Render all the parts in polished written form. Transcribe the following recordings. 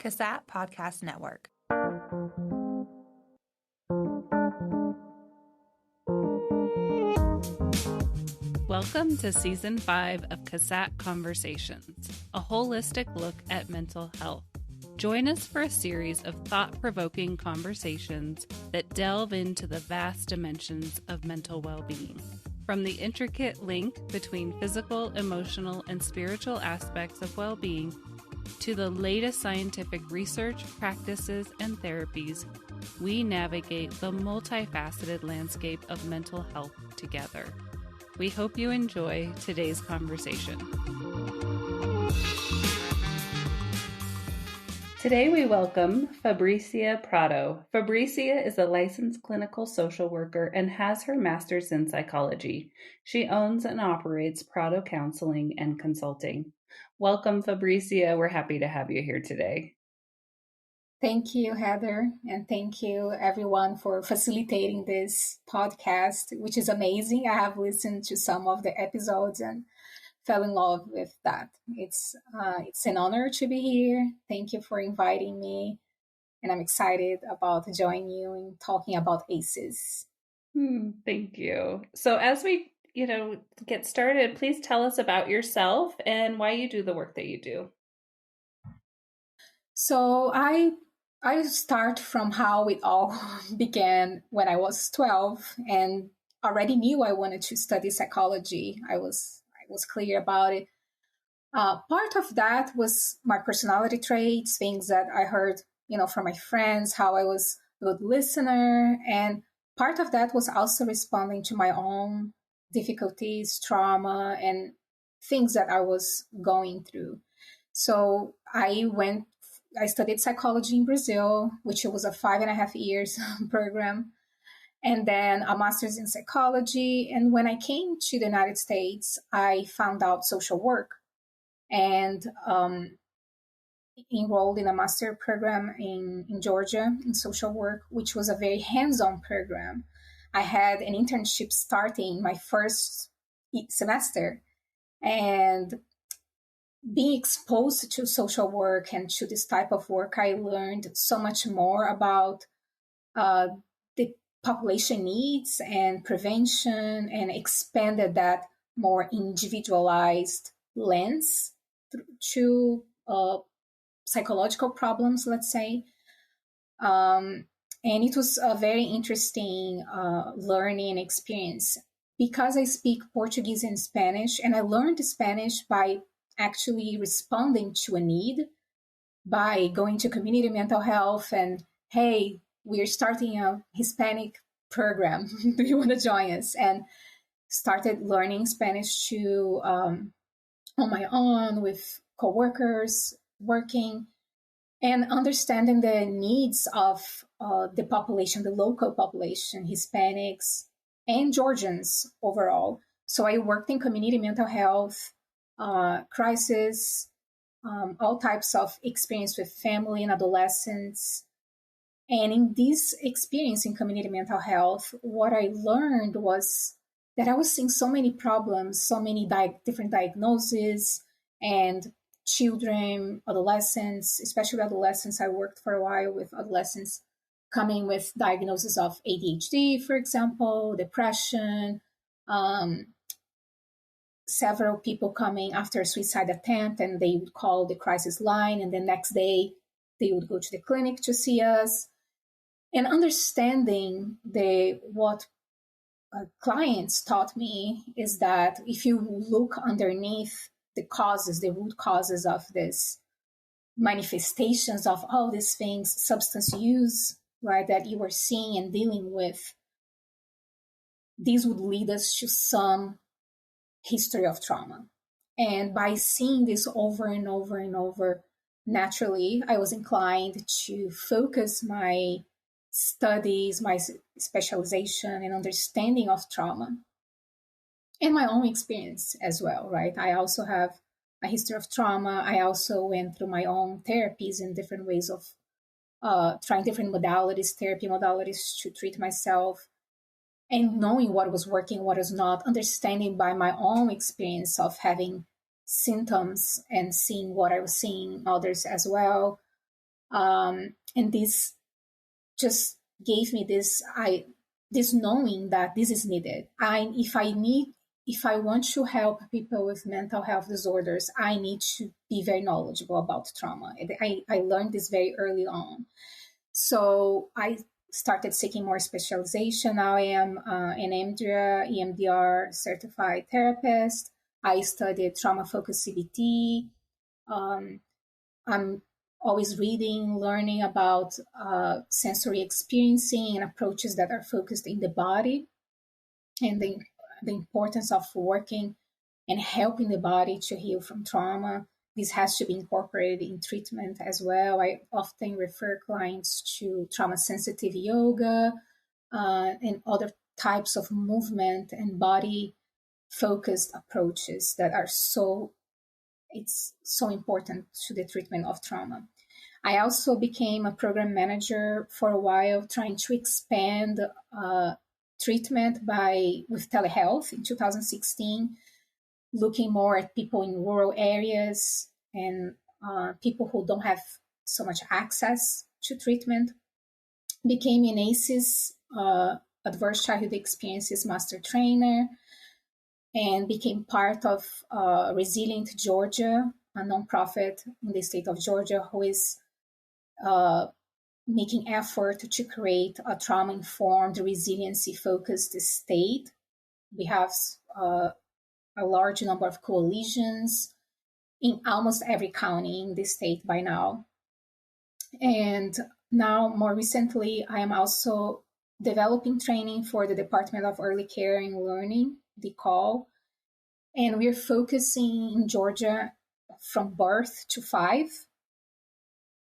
CASAT Podcast Network. Welcome to Season 5 of CASAT Conversations, a holistic look at mental health. Join us for a series of thought-provoking conversations that delve into the vast dimensions of mental well-being. From the intricate link between physical, emotional, and spiritual aspects of well-being to the latest scientific research, practices, and therapies, we navigate the multifaceted landscape of mental health together. We hope you enjoy today's conversation. Today we welcome Fabricia Prado. Fabricia is a licensed clinical social worker and has her master's in psychology. She owns and operates Prado Counseling and Consulting. Welcome, Fabricia. We're happy to have you here today. Thank you, Heather, and thank you, everyone, for facilitating this podcast, which is amazing. I have listened to some of the episodes and fell in love with that. It's an honor to be here. Thank you for inviting me, and I'm excited about joining you in talking about ACEs. Thank you. So as we get started, please tell us about yourself and why you do the work that you do. So I start from how it all began when I was 12 and already knew I wanted to study psychology. I was clear about it. Part of that was my personality traits, things that I heard, from my friends, how I was a good listener. And part of that was also responding to my own difficulties, trauma, and things that I was going through. So I studied psychology in Brazil, which was a 5.5 years program, and then a master's in psychology. And when I came to the United States, I found out social work and enrolled in a master program in Georgia in social work, which was a very hands-on program. I had an internship starting my first semester, and being exposed to social work and to this type of work, I learned so much more about the population needs and prevention, and expanded that more individualized lens to psychological problems, let's say. And it was a very interesting learning experience because I speak Portuguese and Spanish, and I learned Spanish by actually responding to a need by going to community mental health and, hey, we're starting a Hispanic program. Do you want to join us? And started learning Spanish on my own with coworkers, working and understanding the needs of the population, the local population, Hispanics and Georgians overall. So I worked in community mental health, crisis, all types of experience with family and adolescents. And in this experience in community mental health, what I learned was that I was seeing so many problems, so many different diagnoses, and children, adolescents, especially adolescents. I worked for a while with adolescents coming with diagnosis of ADHD, for example, depression, several people coming after a suicide attempt, and they would call the crisis line, and the next day they would go to the clinic to see us. And understanding what clients taught me is that if you look underneath the root causes of this manifestations of all these things, substance use, right, that you are seeing and dealing with, these would lead us to some history of trauma. And by seeing this over and over and over, naturally, I was inclined to focus my studies, my specialization and understanding of trauma and my own experience as well, right? I also have a history of trauma. I also went through my own therapies and different ways of trying different therapy modalities to treat myself. And knowing what was working, what was not, understanding by my own experience of having symptoms and seeing what I was seeing others as well, And this just gave me this knowing that this is needed. If I want to help people with mental health disorders, I need to be very knowledgeable about trauma. I learned this very early on. So I started seeking more specialization. Now I am an EMDR certified therapist. I studied trauma-focused CBT. I'm always reading, learning about sensory experiencing and approaches that are focused in the body, and the importance of working and helping the body to heal from trauma. This has to be incorporated in treatment as well. I often refer clients to trauma-sensitive yoga and other types of movement and body-focused approaches that are it's so important to the treatment of trauma. I also became a program manager for a while, trying to expand treatment with telehealth in 2016, looking more at people in rural areas and people who don't have so much access to treatment. Became an ACEs, Adverse Childhood Experiences Master Trainer, and became part of Resilient Georgia, a nonprofit in the state of Georgia who is making effort to create a trauma-informed, resiliency-focused state. We have a large number of coalitions in almost every county in the state by now. And now, more recently, I am also developing training for the Department of Early Care and Learning, the call, and we're focusing in Georgia from birth to 5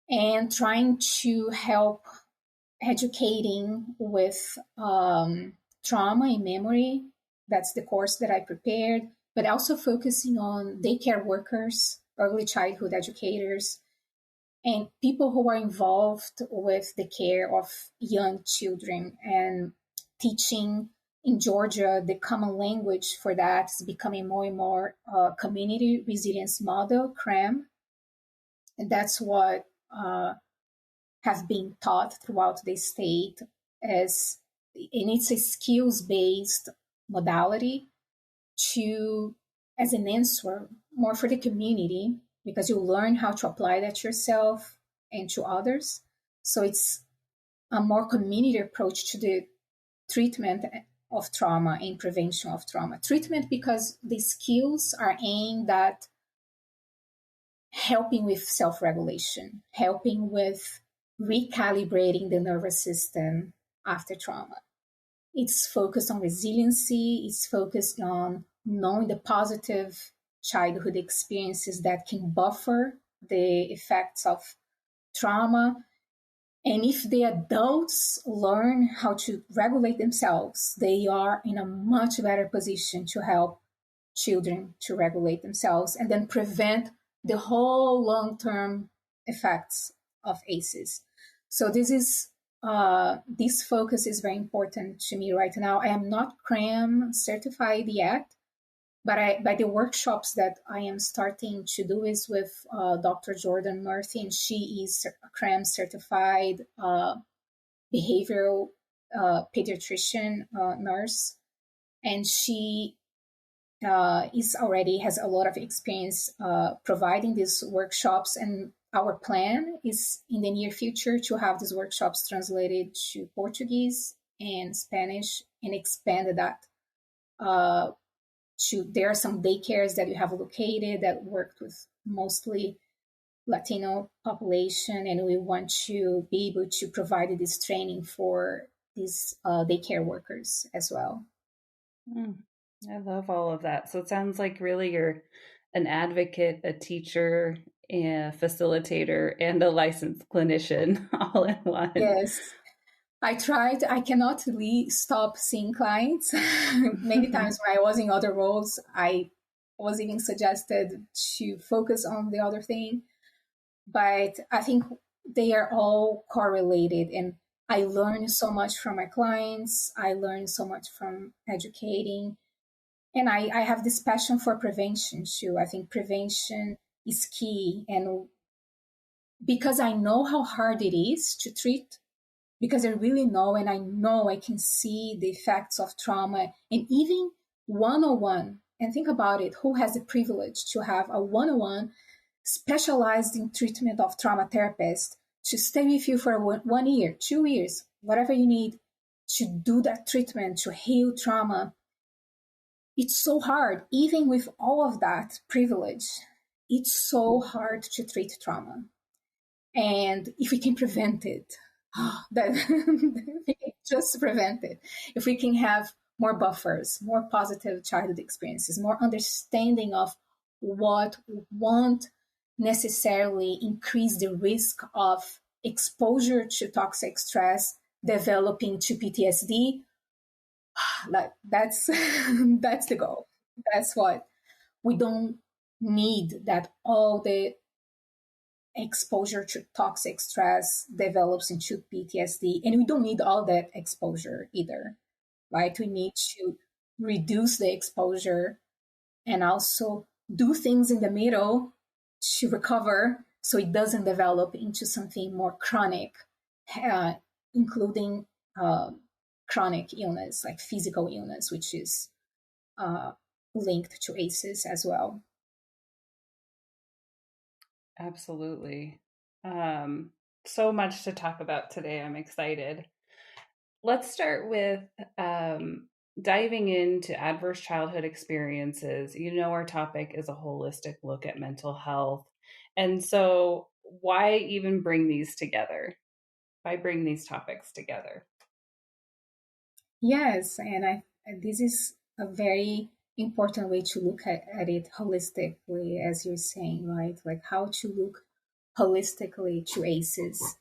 and trying to help educating with trauma and memory. That's the course that I prepared, but also focusing on daycare workers, early childhood educators, and people who are involved with the care of young children, and teaching in Georgia. The common language for that is becoming more and more community resilience model, CRAM. And that's what has been taught throughout the state and it's a skills-based modality as an answer more for the community, because you learn how to apply that yourself and to others. So it's a more community approach to the treatment of trauma and prevention of trauma. Treatment because the skills are aimed at helping with self-regulation, helping with recalibrating the nervous system after trauma. It's focused on resiliency. It's focused on knowing the positive childhood experiences that can buffer the effects of trauma. And if the adults learn how to regulate themselves, they are in a much better position to help children to regulate themselves and then prevent the whole long-term effects of ACEs. So this focus is very important to me right now. I am not CRAM certified yet, but by the workshops that I am starting to do is with Dr. Jordan Murphy, and she is a CRAM certified behavioral pediatrician nurse, and she has a lot of experience providing these workshops. And our plan is in the near future to have these workshops translated to Portuguese and Spanish and expand that there are some daycares that we have located that worked with mostly Latino population, and we want to be able to provide this training for these daycare workers as well. I love all of that. So it sounds like really you're an advocate, a teacher, a facilitator, and a licensed clinician all in one. Yes. I tried. I cannot really stop seeing clients. Many times when I was in other roles, I was even suggested to focus on the other thing. But I think they are all correlated. And I learn so much from my clients. I learn so much from educating. And I have this passion for prevention too. I think prevention is key. And because I know how hard it is to treat, because I really know, and I know I can see the effects of trauma, and even one-on-one. And think about it, who has the privilege to have a one-on-one specialized in treatment of trauma therapist to stay with you for 1 year, 2 years, whatever you need to do that treatment to heal trauma. It's so hard, even with all of that privilege, it's so hard to treat trauma. And if we can prevent it, that we can just prevent it. If we can have more buffers, more positive childhood experiences, more understanding of what won't necessarily increase the risk of exposure to toxic stress developing to PTSD, that's that's the goal. That's what we don't need, that all the exposure to toxic stress develops into PTSD. And we don't need all that exposure either, right? We need to reduce the exposure and also do things in the middle to recover so it doesn't develop into something more chronic, including chronic illness, like physical illness, which is linked to ACEs as well. Absolutely. So much to talk about today. I'm excited. Let's start with diving into adverse childhood experiences. You know, our topic is a holistic look at mental health. And so, why even bring these together? Why bring these topics together? Yes, and this is a very important way to look at it holistically, as you're saying, right? Like how to look holistically to ACEs.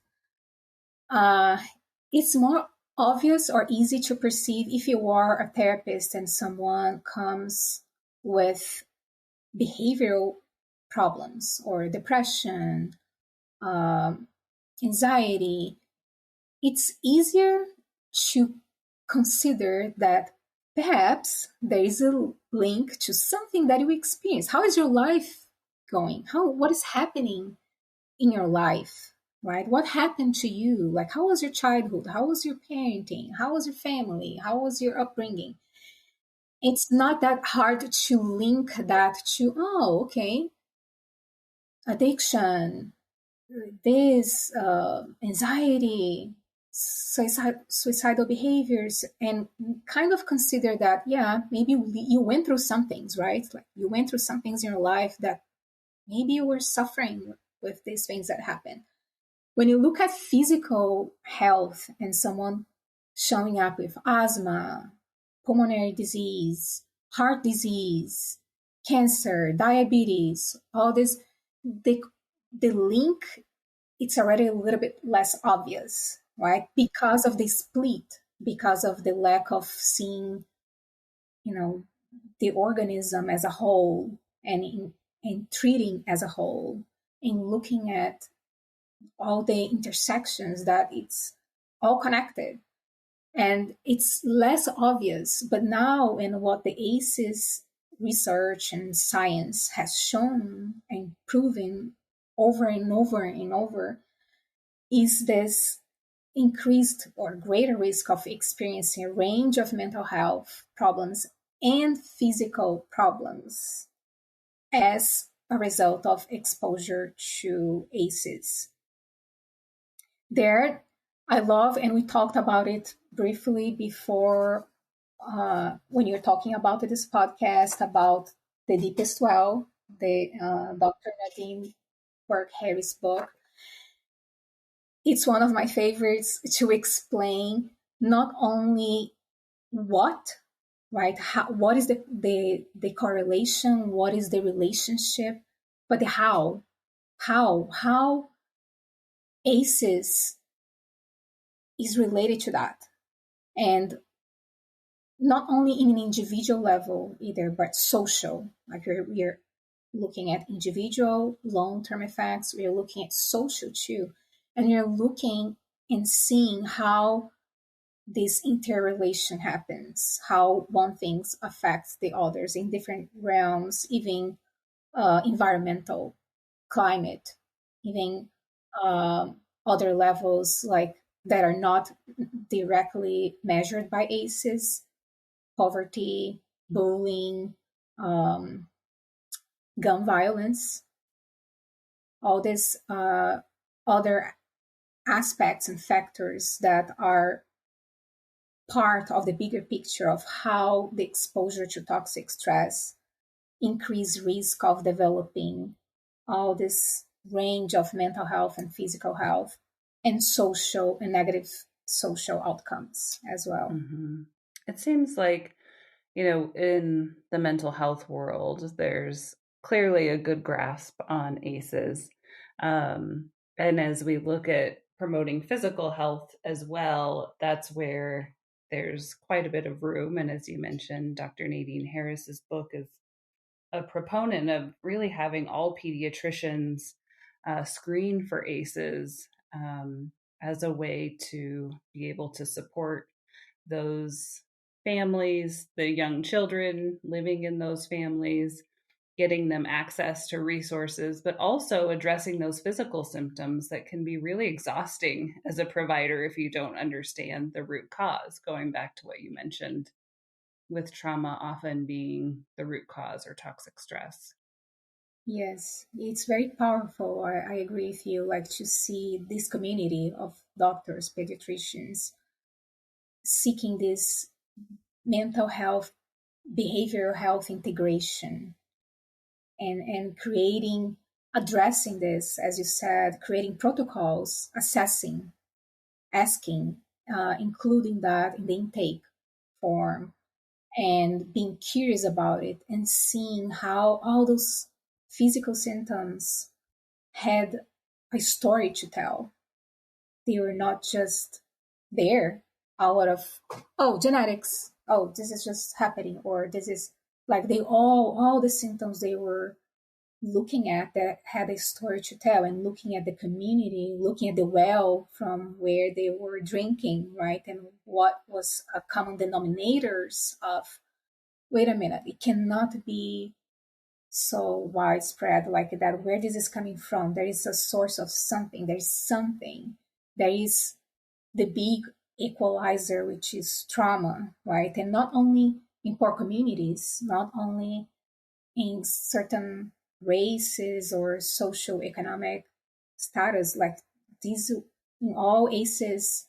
It's more obvious or easy to perceive if you are a therapist and someone comes with behavioral problems or depression, anxiety. It's easier to consider that perhaps there is a link to something that you experience. How is your life going? What is happening in your life, right? What happened to you? Like, how was your childhood? How was your parenting? How was your family? How was your upbringing? It's not that hard to link that to, oh, okay, addiction, this anxiety, suicidal behaviors, and kind of consider that, yeah, maybe you went through some things, right? Like you went through some things in your life that maybe you were suffering with these things that happen. When you look at physical health and someone showing up with asthma, pulmonary disease, heart disease, cancer, diabetes, all this, the link, it's already a little bit less obvious, right? Because of the split, because of the lack of seeing, the organism as a whole, and in treating as a whole, in looking at all the intersections, that it's all connected. And it's less obvious, but now in what the ACEs research and science has shown and proven over and over and over, is this increased or greater risk of experiencing a range of mental health problems and physical problems as a result of exposure to ACEs. There, I love, and we talked about it briefly before when you're talking about this podcast, about The Deepest Well, the Dr. Nadine Burke-Harris book. It's one of my favorites to explain not only what, right, what is the correlation, what is the relationship, but the how ACEs is related to that. And not only in an individual level either, but social. Like we're looking at individual long-term effects, we're looking at social too. And you're looking and seeing how this interrelation happens, how one thing affects the others in different realms, even environmental, climate, even other levels like that are not directly measured by ACEs, poverty, bullying, um, gun violence, all these other aspects and factors that are part of the bigger picture of how the exposure to toxic stress increase risk of developing all this range of mental health and physical health and social and negative social outcomes as well. Mm-hmm. It seems like, in the mental health world, there's clearly a good grasp on ACEs. And as we look at promoting physical health as well, that's where there's quite a bit of room. And as you mentioned, Dr. Nadine Harris's book is a proponent of really having all pediatricians screen for ACEs as a way to be able to support those families, the young children living in those families, getting them access to resources, but also addressing those physical symptoms that can be really exhausting as a provider if you don't understand the root cause, going back to what you mentioned with trauma often being the root cause or toxic stress. Yes, it's very powerful. I agree with you. Like to see this community of doctors, pediatricians seeking this mental health, behavioral health integration and creating, addressing this, as you said, creating protocols, assessing, asking, including that in the intake form and being curious about it and seeing how all those physical symptoms had a story to tell. They were not just there out of, oh, genetics, oh, this is just happening, or this is like they all the symptoms they were looking at that had a story to tell, and looking at the community, looking at the well from where they were drinking, right? And what was a common denominators of, wait a minute, it cannot be so widespread like that. Where this is coming from? There is a source of something. There is something. There is the big equalizer, which is trauma, right? And not only in poor communities, not only in certain races or social-economic status, like these in all ACEs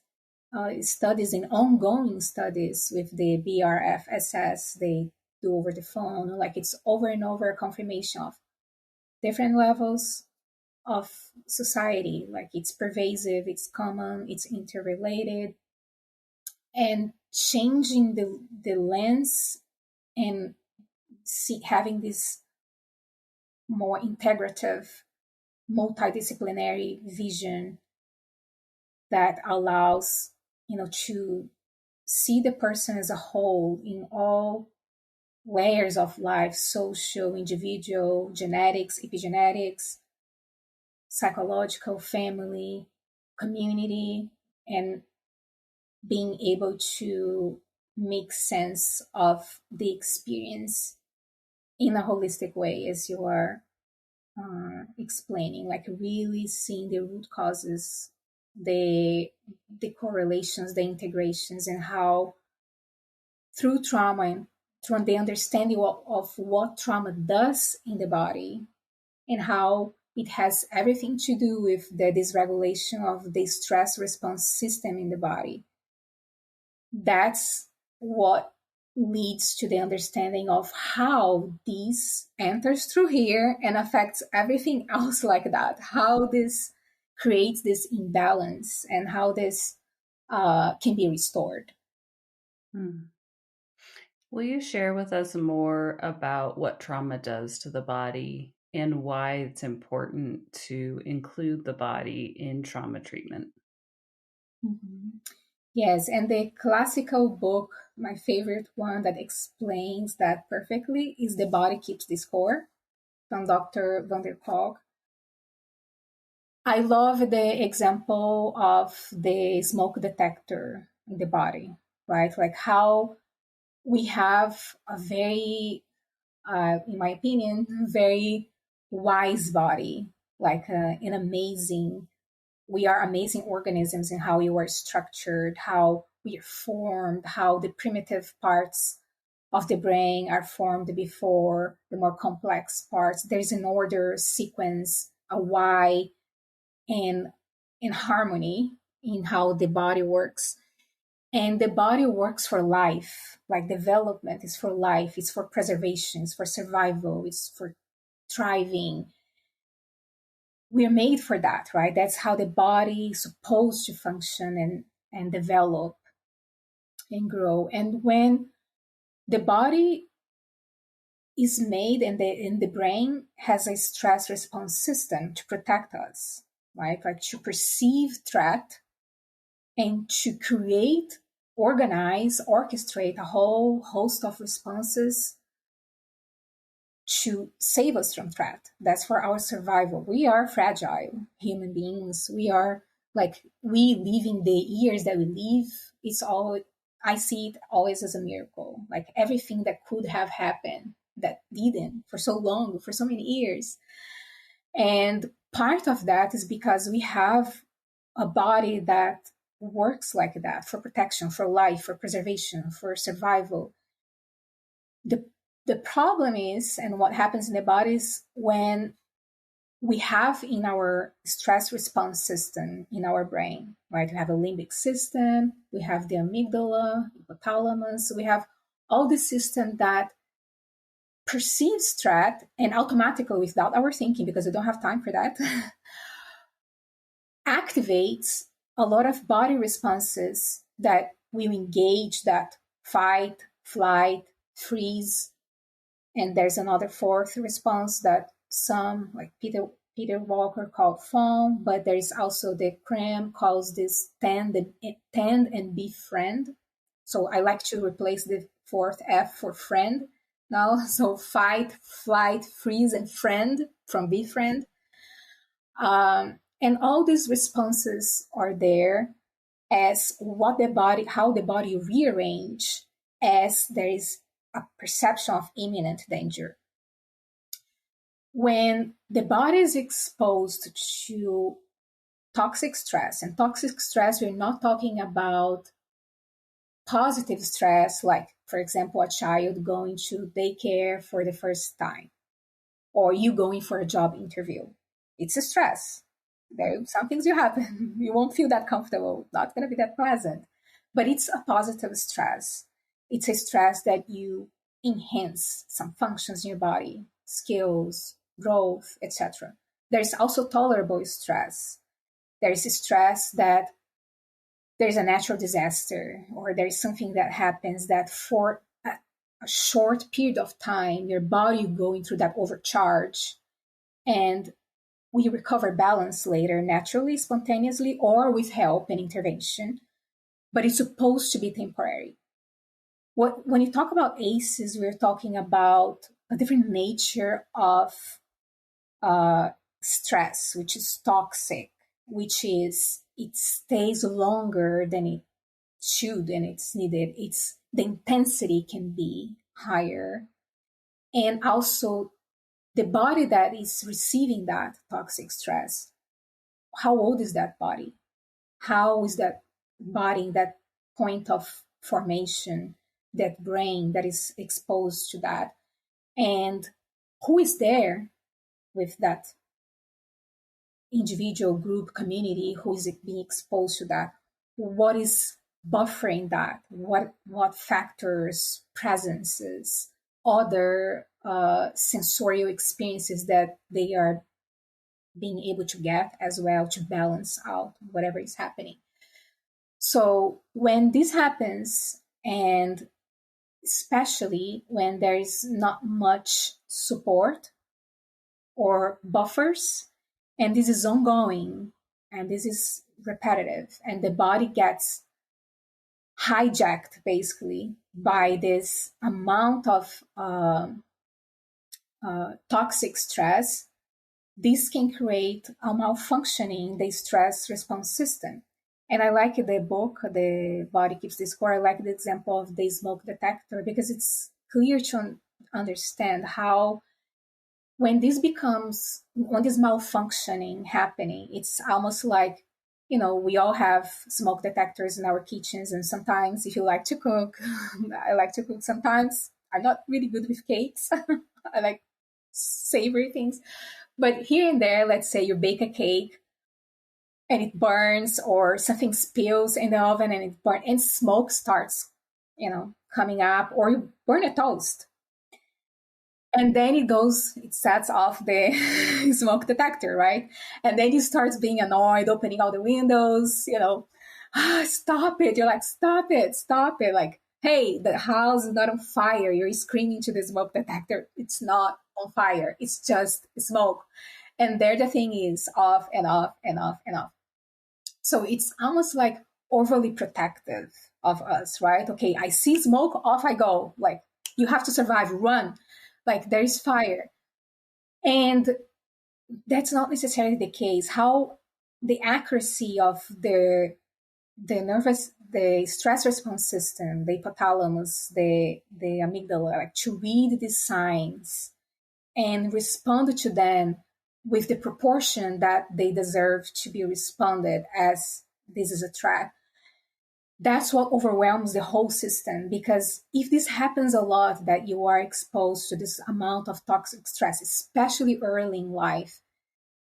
studies and ongoing studies with the BRFSS they do over the phone, like it's over and over confirmation of different levels of society, like it's pervasive, it's common, it's interrelated, and changing the lens and having this more integrative, multidisciplinary vision that allows, to see the person as a whole in all layers of life, social, individual, genetics, epigenetics, psychological, family, community, and being able to make sense of the experience in a holistic way, as you are explaining, like really seeing the root causes, the correlations, the integrations, and how through trauma and through the understanding of what trauma does in the body and how it has everything to do with the dysregulation of the stress response system in the body. That's what leads to the understanding of how this enters through here and affects everything else like that, how this creates this imbalance and how this can be restored. Will you share with us more about what trauma does to the body and why it's important to include the body in trauma treatment? Mm-hmm. Yes, and the classical book, my favorite one that explains that perfectly, is The Body Keeps the Score from Dr. Van der Kolk. I love the example of the smoke detector in the body, right? Like how we have a very, in my opinion, very wise body, like an amazing we are amazing organisms in how we were structured, how we are formed, how the primitive parts of the brain are formed before the more complex parts. There's an order, sequence, a why, and in harmony in how the body works. And the body works for life, like development is for life, it's for preservation, it's for survival, it's for thriving. We're made for that, right? That's how the body is supposed to function and develop and grow. And when the body is made and the brain has a stress response system to protect us, right? Like to perceive threat and to create, organize, orchestrate a whole host of responses to save us from threat. That's for our survival. We are fragile human beings. We are like, we living the years that we live, it's all, I see it always as a miracle. Like everything that could have happened that didn't for so long, for so many years. And part of that is because we have a body that works like that for protection, for life, for preservation, for survival. The problem is, and what happens in the body is when we have in our stress response system in our brain, right? We have a limbic system, we have the amygdala, hypothalamus, we have all the system that perceives threat and automatically, without our thinking, because we don't have time for that, activates a lot of body responses that will engage that fight, flight, freeze. And there's another fourth response that some, like Peter Walker, called fawn, but there is also the Cram calls this tend and befriend. So I like to replace the fourth F for friend now. So fight, flight, freeze, and friend from befriend. And all these responses are there as how the body rearrange as there is a perception of imminent danger. When the body is exposed to toxic stress, and toxic stress, we're not talking about positive stress, like, for example, a child going to daycare for the first time, or you going for a job interview. It's a stress. There are some things you happen. You won't feel that comfortable, not going to be that pleasant, but it's a positive stress. It's a stress that you enhance some functions in your body, skills, growth, etc. There's also tolerable stress. There's stress that there's a natural disaster or there's something that happens that for a short period of time, your body going through that overcharge, and we recover balance later, naturally, spontaneously, or with help and intervention, but it's supposed to be temporary. When you talk about ACEs, we're talking about a different nature of stress, which is toxic, which is it stays longer than it should and it's needed. The intensity can be higher, and also the body that is receiving that toxic stress, how old is that body? How is that body, that point of formation, that brain that is exposed to that? And who is there with that individual, group, community who is being exposed to that? What is buffering that? What factors, presences, other sensorial experiences that they are being able to get as well to balance out whatever is happening. So when this happens, and especially when there is not much support or buffers, and this is ongoing and this is repetitive, and the body gets hijacked basically by this amount of toxic stress, this can create a malfunctioning in the stress response system. And I like the book, The Body Keeps the Score. I like the example of the smoke detector because it's clear to understand how when this malfunctioning happening, it's almost like we all have smoke detectors in our kitchens. And sometimes if you like to cook, I like to cook sometimes. I'm not really good with cakes. I like savory things. But here and there, let's say you bake a cake and it burns, or something spills in the oven and it burns and smoke starts, coming up, or you burn a toast. And then it sets off the smoke detector, right? And then you start being annoyed, opening all the windows, stop it. You're like, stop it, stop it. Like, hey, the house is not on fire. You're screaming to the smoke detector. It's not on fire. It's just smoke. And there the thing is off and off and off and off. So it's almost like overly protective of us, right? Okay, I see smoke, off I go. Like, you have to survive, run. Like, there's fire. And that's not necessarily the case. How the accuracy of the stress response system, the hypothalamus, the amygdala, like to read these signs and respond to them with the proportion that they deserve to be responded as this is a threat. That's what overwhelms the whole system, because if this happens a lot, that you are exposed to this amount of toxic stress, especially early in life,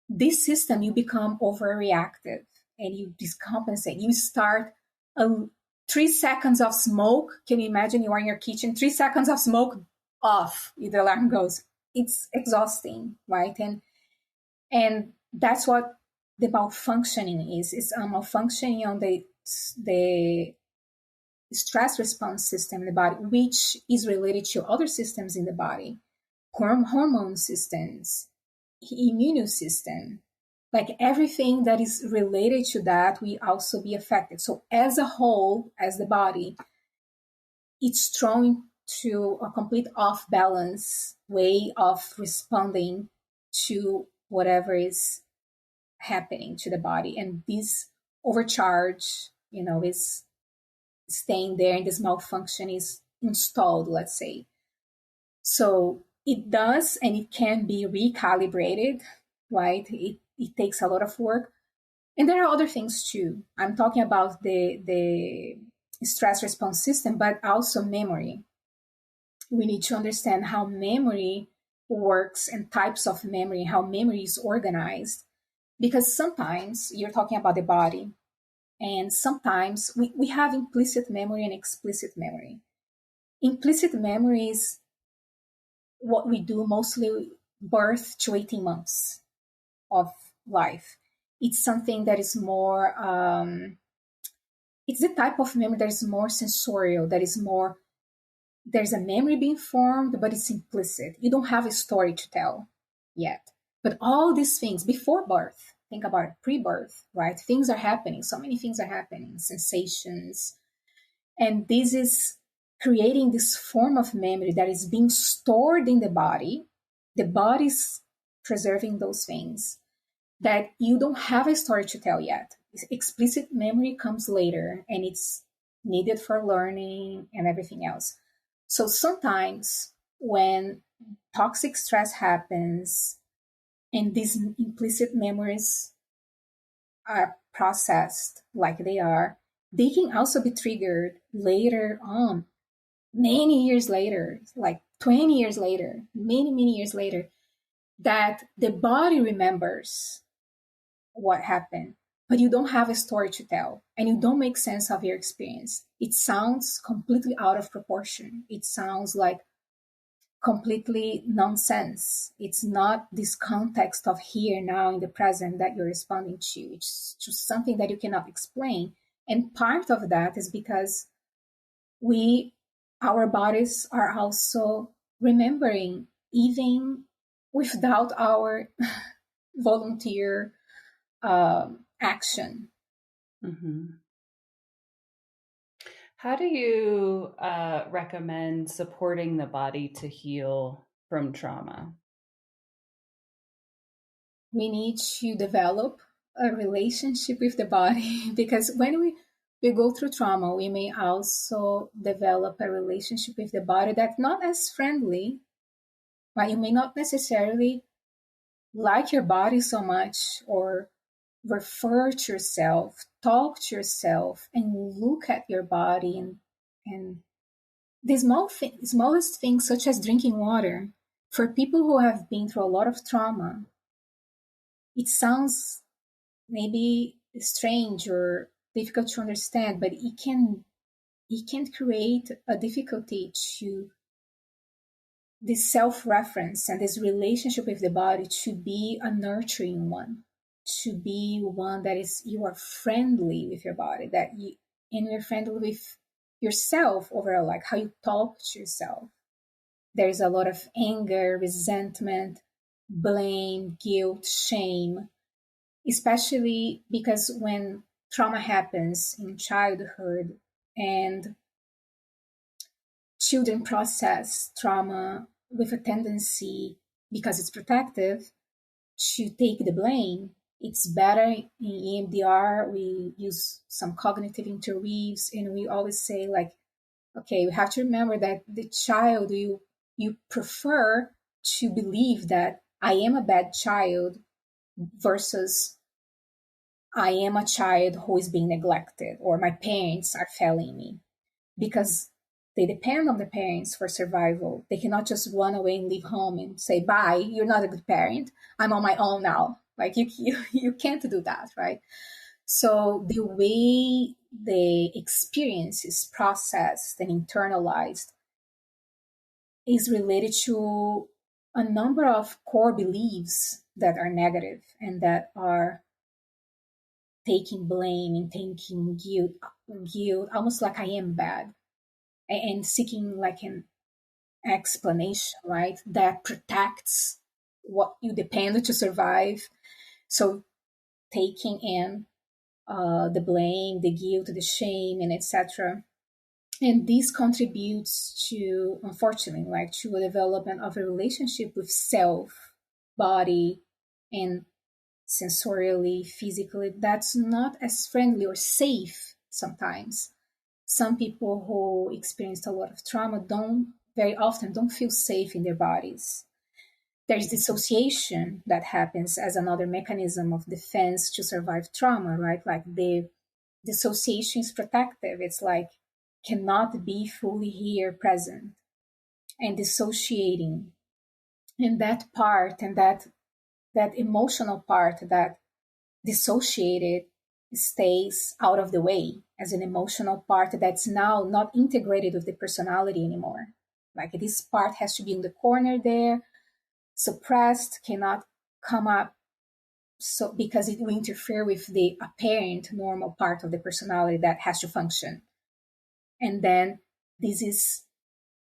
this system, you become overreactive and you discompensate. You start 3 seconds of smoke. Can you imagine you are in your kitchen, 3 seconds of smoke, off, the alarm goes. It's exhausting, right? And that's what the malfunctioning is. It's a malfunctioning on the stress response system in the body, which is related to other systems in the body, hormone systems, immune system. Like, everything that is related to that will also be affected. So as a whole, as the body, it's thrown to a complete off balance way of responding to whatever is happening to the body. And this overcharge, is staying there, and this malfunction is installed, let's say. So it does, and it can be recalibrated, right? It takes a lot of work. And there are other things too. I'm talking about the stress response system, but also memory. We need to understand how memory works and types of memory, how memory is organized. Because sometimes you're talking about the body, and sometimes we have implicit memory and explicit memory. Implicit memory is what we do mostly birth to 18 months of life. It's something that is more, it's the type of memory that is more sensorial, that is more, there's a memory being formed, but it's implicit. You don't have a story to tell yet. But all these things before birth, think about it, pre-birth, right? Things are happening. So many things are happening, sensations. And this is creating this form of memory that is being stored in the body. The body's preserving those things that you don't have a story to tell yet. Explicit memory comes later, and it's needed for learning and everything else. So sometimes when toxic stress happens and these implicit memories are processed like they are, they can also be triggered later on, many years later, like 20 years later, many years later, that the body remembers what happened, but you don't have a story to tell and you don't make sense of your experience. It sounds completely out of proportion. It sounds like completely nonsense. It's not this context of here, now, in the present that you're responding to. It's just something that you cannot explain. And part of that is because our bodies are also remembering, even without our volunteer action. Mm-hmm. How do you recommend supporting the body to heal from trauma? We need to develop a relationship with the body because when we go through trauma, we may also develop a relationship with the body that's not as friendly, but you may not necessarily like your body so much or refer to yourself, talk to yourself, and look at your body, and the smallest things, such as drinking water. For people who have been through a lot of trauma, it sounds maybe strange or difficult to understand, but it can create a difficulty to this self-reference and this relationship with the body to be a nurturing one, to be one that is, you are friendly with your body, and you're friendly with yourself overall, like how you talk to yourself. There's a lot of anger, resentment, blame, guilt, shame, especially because when trauma happens in childhood and children process trauma with a tendency, because it's protective, to take the blame. It's better in EMDR, we use some cognitive interweaves, and we always say, like, okay, you have to remember that the child, you prefer to believe that I am a bad child versus I am a child who is being neglected, or my parents are failing me, because they depend on the parents for survival. They cannot just run away and leave home and say, bye, you're not a good parent, I'm on my own now. Like, you can't do that, right? So the way the experience is processed and internalized is related to a number of core beliefs that are negative and that are taking blame and taking guilt, almost like I am bad, and seeking like an explanation, right? That protects what you depend to survive. So taking in the blame, the guilt, the shame, and etc. And this contributes to, unfortunately, like to a development of a relationship with self, body, and sensorially, physically, that's not as friendly or safe sometimes. Some people who experienced a lot of trauma very often don't feel safe in their bodies. There's dissociation that happens as another mechanism of defense to survive trauma, right? Like the dissociation is protective. It's like cannot be fully here present and dissociating. And that part and that emotional part that dissociated stays out of the way as an emotional part that's now not integrated with the personality anymore. Like this part has to be in the corner there, suppressed, cannot come up, so because it will interfere with the apparent normal part of the personality that has to function. And then this is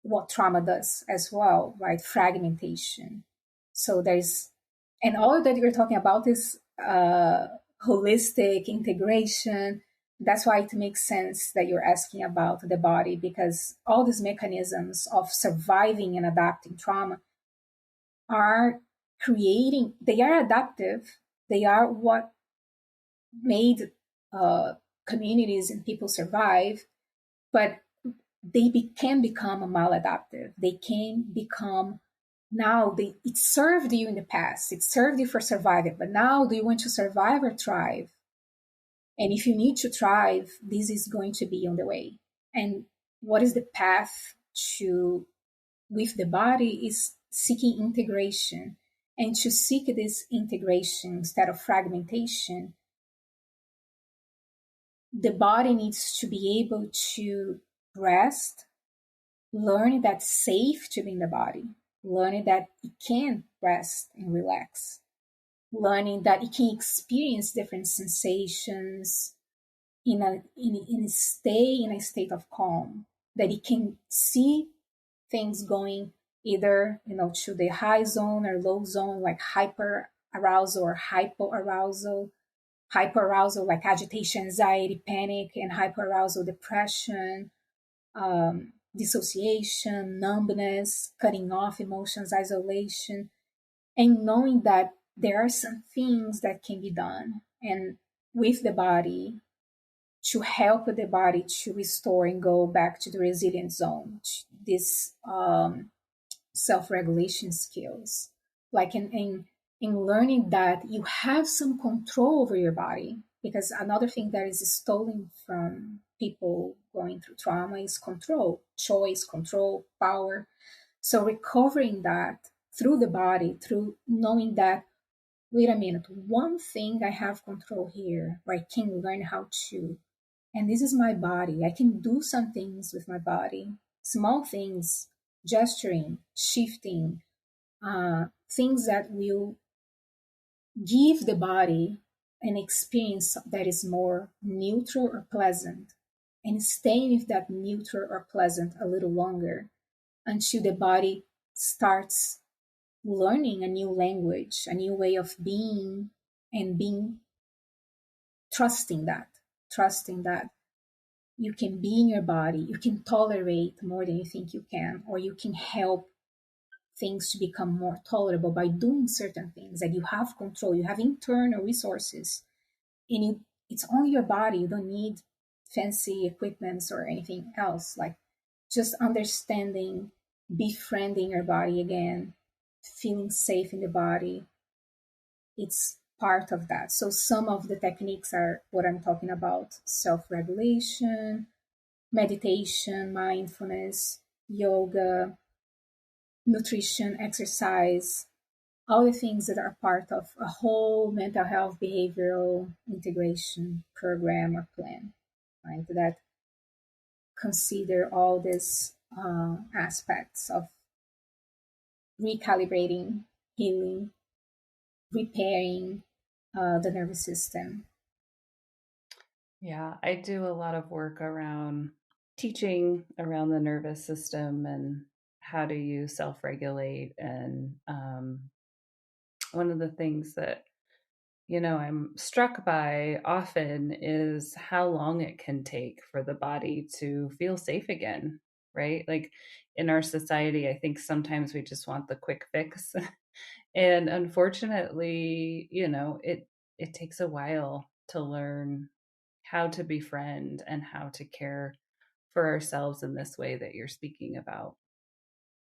what trauma does as well, right? Fragmentation. So and all that you're talking about is holistic integration. That's why it makes sense that you're asking about the body, because all these mechanisms of surviving and adapting trauma are they are adaptive. They are what made communities and people survive, but can become maladaptive. They can become it served you in the past. It served you for surviving, but now do you want to survive or thrive? And if you need to thrive, this is going to be on the way. And what is the path to with the body is seeking integration. And to seek this integration instead of fragmentation, the body needs to be able to rest, learn that it's safe to be in the body, learning that it can rest and relax, learning that it can experience different sensations stay in a state of calm, that it can see things going either to the high zone or low zone, like hyper arousal or hypoarousal. Hyperarousal like agitation, anxiety, panic, and hyperarousal depression, dissociation, numbness, cutting off emotions, isolation, and knowing that there are some things that can be done and with the body to help the body to restore and go back to the resilient zone, this self-regulation skills. Like in in learning that you have some control over your body. Because another thing that is stolen from people going through trauma is control, choice, control, power. So recovering that through the body, through knowing that, wait a minute, one thing I have control here, where I can learn how to, and this is my body. I can do some things with my body, small things, gesturing, shifting, things that will give the body an experience that is more neutral or pleasant, and staying with that neutral or pleasant a little longer until the body starts learning a new language, a new way of being, and being trusting that you can be in your body, you can tolerate more than you think you can, or you can help things to become more tolerable by doing certain things, that you have control, you have internal resources, and it's only your body. You don't need fancy equipments or anything else. Like just understanding, befriending your body again, feeling safe in the body, it's part of that. So some of the techniques are what I'm talking about: self-regulation, meditation, mindfulness, yoga, nutrition, exercise, all the things that are part of a whole mental health behavioral integration program or plan, right? That consider all these aspects of recalibrating, healing, repairing the nervous system. Yeah, I do a lot of work around teaching around the nervous system and how do you self-regulate. And one of the things that, I'm struck by often is how long it can take for the body to feel safe again, right? Like in our society, I think sometimes we just want the quick fix. And unfortunately, it takes a while to learn how to befriend and how to care for ourselves in this way that you're speaking about.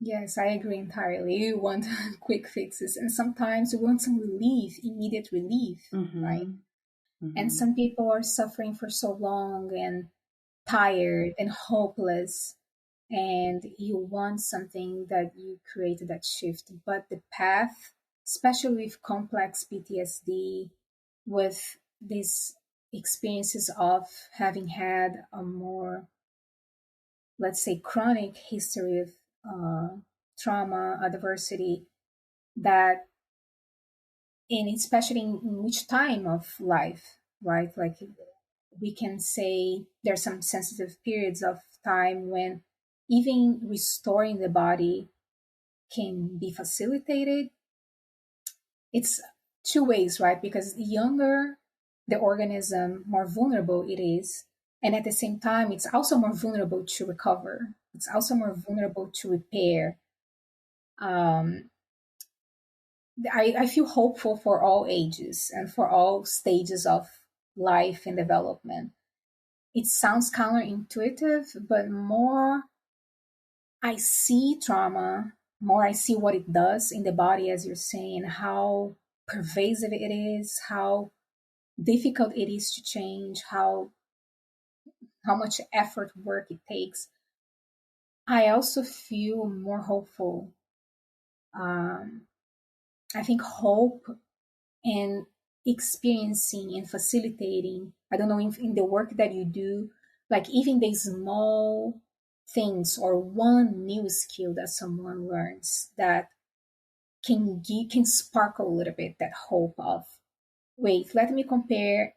Yes, I agree entirely. You want quick fixes, and sometimes you want some relief, immediate relief, right? Mm-hmm. And Mm-hmm. some people are suffering for so long and tired and hopeless, and you want something that you created that shift. But the path, especially with complex PTSD, with these experiences of having had a more, let's say, chronic history of trauma, adversity, that, and especially in which time of life, right? Like we can say there's some sensitive periods of time when even restoring the body can be facilitated. It's two ways, right? Because the younger the organism, more vulnerable it is. And at the same time, it's also more vulnerable to recover. It's also more vulnerable to repair. Um, I feel hopeful for all ages and for all stages of life and development. It sounds counterintuitive, but more I see trauma, more I see what it does in the body, as you're saying, how pervasive it is, how difficult it is to change, how much effort, work it takes. I also feel more hopeful. Um, I think hope and experiencing and facilitating, I don't know, in the work that you do, like even the small things or one new skill that someone learns that can sparkle a little bit that hope of, wait, let me compare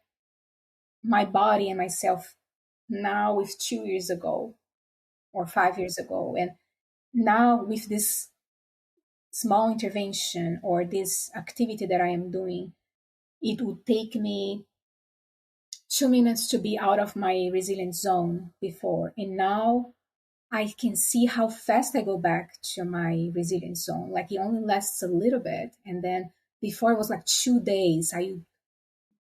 my body and myself now with 2 years ago or 5 years ago, and now with this small intervention or this activity that I am doing, it would take me 2 minutes to be out of my resilient zone before. And now I can see how fast I go back to my resilient zone. Like it only lasts a little bit. And then before it was like 2 days, I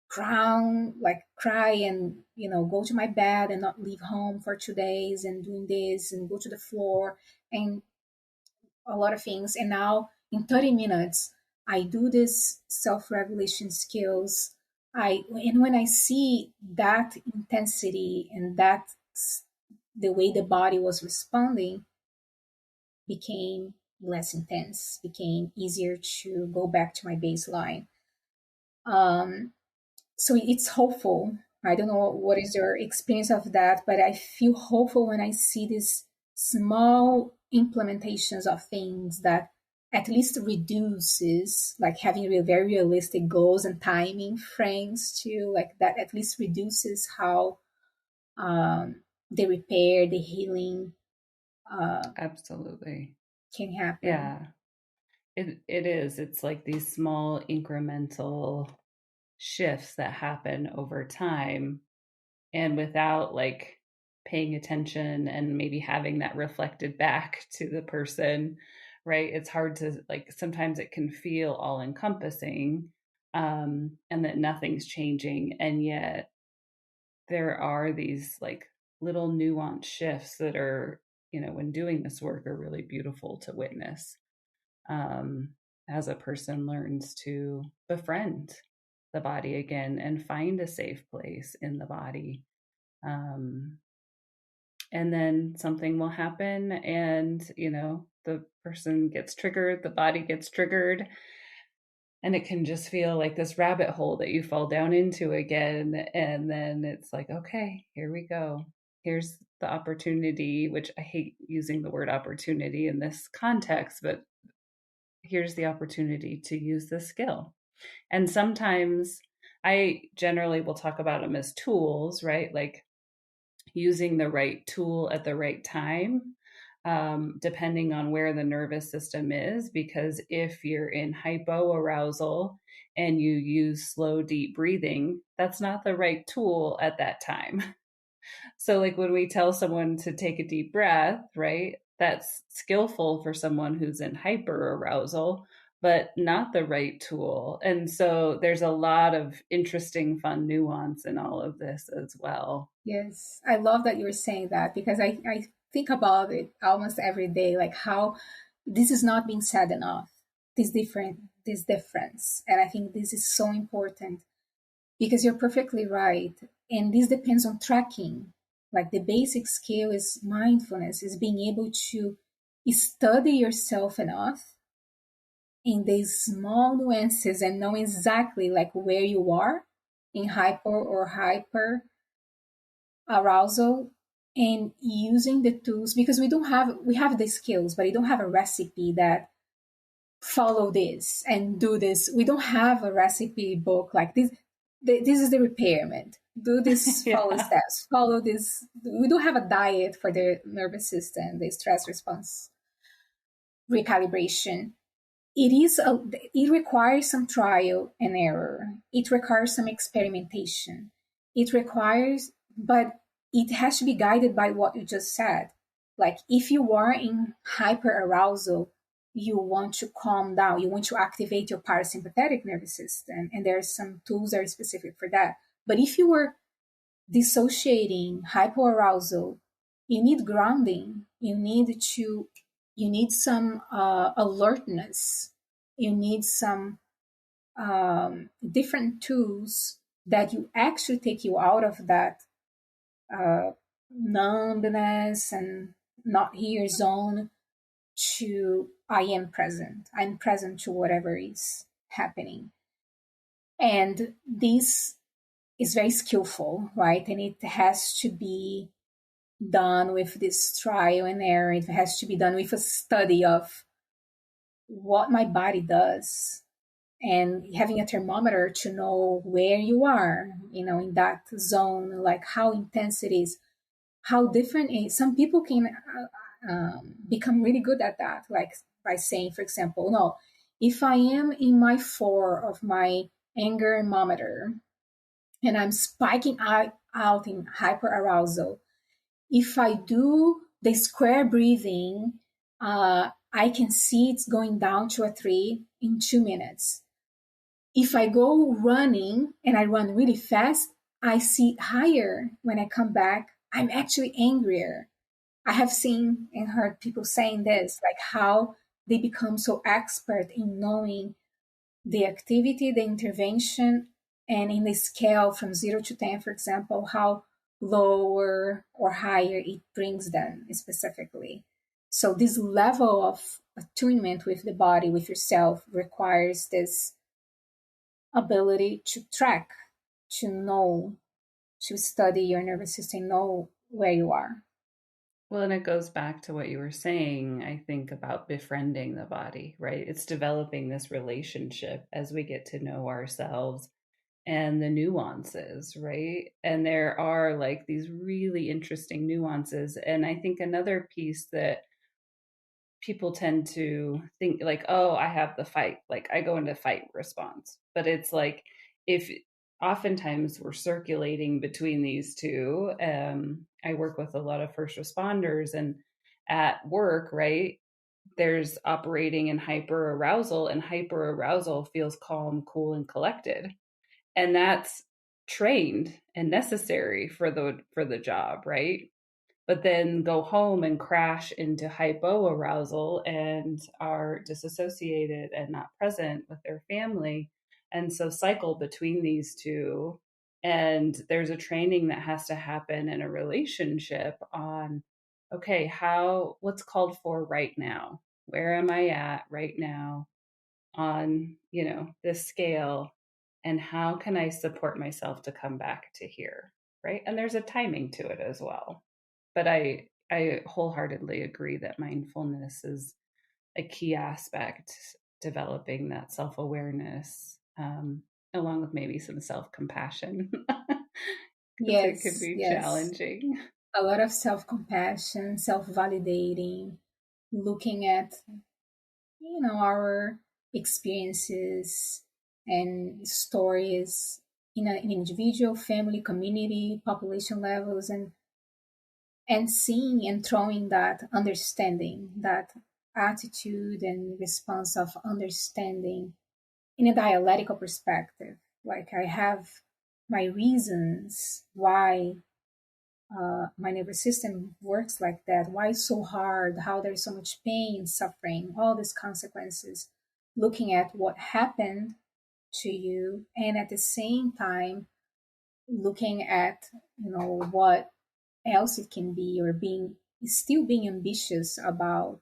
drown, like cry and, go to my bed and not leave home for 2 days and doing this and go to the floor and a lot of things. And now in 30 minutes, I do this self-regulation skills. And when I see that intensity and the way the body was responding became less intense, became easier to go back to my baseline. So it's hopeful. I don't know what is your experience of that, but I feel hopeful when I see these small implementations of things that at least reduces, like having very realistic goals and timing frames too, like that at least reduces how the repair, the healing Absolutely. can happen. Yeah. It is. It's like these small incremental shifts that happen over time, and without like paying attention and maybe having that reflected back to the person, right? It's hard to, like, sometimes it can feel all encompassing, and that nothing's changing, and yet there are these like little nuanced shifts that are, when doing this work, are really beautiful to witness, um, as a person learns to befriend the body again and find a safe place in the body. Um, and then something will happen, and, the person gets triggered, the body gets triggered, and it can just feel like this rabbit hole that you fall down into again. And then it's like, okay, here we go. Here's the opportunity, which I hate using the word opportunity in this context, but here's the opportunity to use this skill. And sometimes I generally will talk about them as tools, right? Like using the right tool at the right time, depending on where the nervous system is. Because if you're in hypoarousal and you use slow, deep breathing, that's not the right tool at that time. So, like when we tell someone to take a deep breath, right? That's skillful for someone who's in hyperarousal, but not the right tool. And so there's a lot of interesting, fun nuance in all of this as well. Yes, I love that you're saying that because I think about it almost every day, like how this is not being said enough. This difference, and I think this is so important because you're perfectly right. And this depends on tracking. Like the basic skill is mindfulness, is being able to study yourself enough in these small nuances and know exactly like where you are in hyper arousal, and using the tools because we have the skills but we don't have a recipe that follow this and do this. We don't have a recipe book like this. This is the repairment, do this, follow Yeah. steps, follow this. We don't have a diet for the nervous system, the stress response recalibration. It requires some trial and error, it requires some experimentation, it requires, but it has to be guided by what you just said. Like if you are in hyper arousal, you want to calm down, you want to activate your parasympathetic nervous system, and there are some tools that are specific for that. But if you were dissociating hypoarousal, you need grounding, you need some alertness, you need some different tools that you actually take you out of that numbness and not here zone to I'm present to whatever is happening. And this is very skillful, right? And it has to be done with this trial and error. It has to be done with a study of what my body does and having a thermometer to know where you are, in that zone, like how intense it is, how different it is. Some people can become really good at that, like by saying, for example, no, if I am in my 4 of my anger thermometer and I'm spiking out in hyperarousal, if I do the square breathing, I can see it's going down to a 3 in 2 minutes. If I go running and I run really fast, I see it higher. When I come back, I'm actually angrier. I have seen and heard people saying this, like how they become so expert in knowing the activity, the intervention, and in the scale from 0 to 10, for example, how lower or higher it brings them specifically. So this level of attunement with the body, with yourself, requires this ability to track, to know, to study your nervous system, know where you are. Well, and it goes back to what you were saying, I think, about befriending the body, right? It's developing this relationship as we get to know ourselves and the nuances, right? And there are like these really interesting nuances. And I think another piece that people tend to think like, oh, I have the fight, like I go into fight response. But it's like, if oftentimes we're circulating between these two. I work with a lot of first responders, and at work, right, there's operating in hyper arousal, and hyper arousal feels calm, cool, and collected. And that's trained and necessary for the job, right? But then go home and crash into hypoarousal and are disassociated and not present with their family. And so cycle between these two. And there's a training that has to happen in a relationship on, okay, what's called for right now? Where am I at right now on, this scale? And how can I support myself to come back to here? Right. And there's a timing to it as well. But I wholeheartedly agree that mindfulness is a key aspect, developing that self-awareness, along with maybe some self-compassion, because it could Yes, be yes. challenging. A lot of self-compassion, self-validating, looking at, our experiences and stories in an individual, family, community, population levels, and seeing and throwing that understanding, that attitude and response of understanding in a dialectical perspective. Like, I have my reasons why my nervous system works like that, why it's so hard, how there's so much pain, suffering, all these consequences, looking at what happened to you, and at the same time looking at, what else it can be, or being ambitious about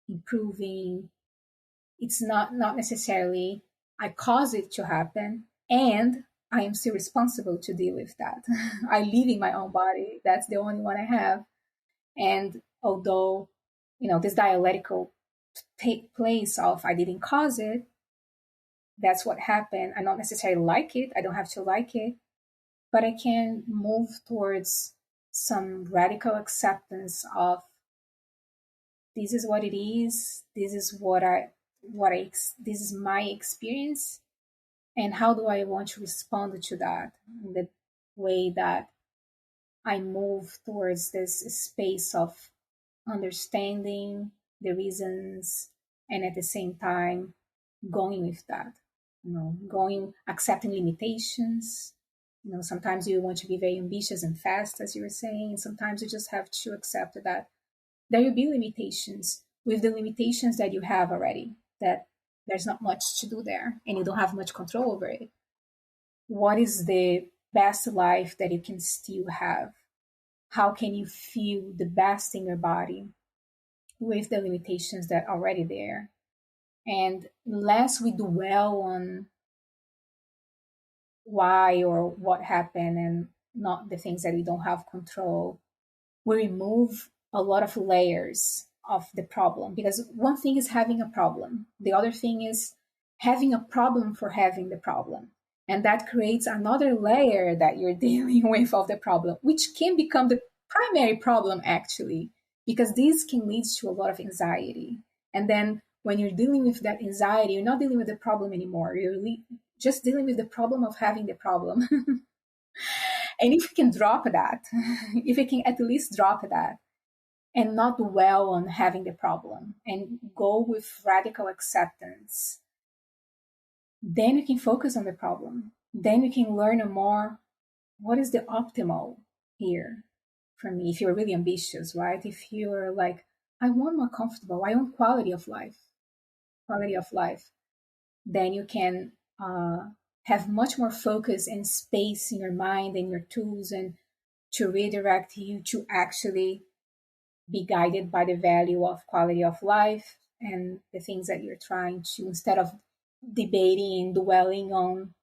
improving. It's not necessarily I cause it to happen, and I am still responsible to deal with that. I live in my own body. That's the only one I have. And although, this dialectical place of I didn't cause it, that's what happened. I don't necessarily like it. I don't have to like it, but I can move towards some radical acceptance of this is what it is. This is this is my experience, and how do I want to respond to that in the way that I move towards this space of understanding the reasons, and at the same time going with that, accepting limitations. Sometimes you want to be very ambitious and fast, as you were saying. Sometimes you just have to accept that there will be limitations with the limitations that you have already, that there's not much to do there and you don't have much control over it. What is the best life that you can still have? How can you feel the best in your body with the limitations that are already there? And less we dwell on why or what happened, and not the things that we don't have control, we remove a lot of layers of the problem. Because one thing is having a problem, the other thing is having a problem for having the problem. And that creates another layer that you're dealing with of the problem, which can become the primary problem, actually, because this can lead to a lot of anxiety. And then when you're dealing with that anxiety, you're not dealing with the problem anymore. You're just dealing with the problem of having the problem. And if you can drop that, if you can at least drop that and not dwell on having the problem and go with radical acceptance, then you can focus on the problem. Then you can learn more what is the optimal here for me. If you're really ambitious, right? If you're like, I want more comfortable, I want quality of life. then you can have much more focus and space in your mind and your tools, and to redirect you to actually be guided by the value of quality of life and the things that you're trying to, instead of debating and dwelling on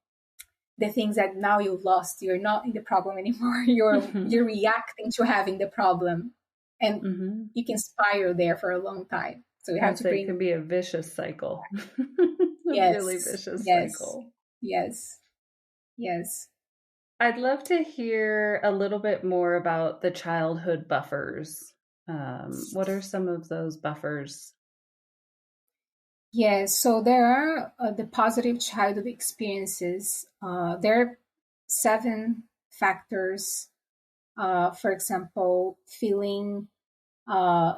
the things that now you lost. You're not in the problem anymore. You're reacting to having the problem, and you can spiral there for a long time. So you have to bring. It can be a vicious cycle. Yes, really vicious yes, cycle. yes, yes. I'd love to hear a little bit more about the childhood buffers. What are some of those buffers? Yes, so there are the positive childhood experiences. There are 7 factors. For example, feeling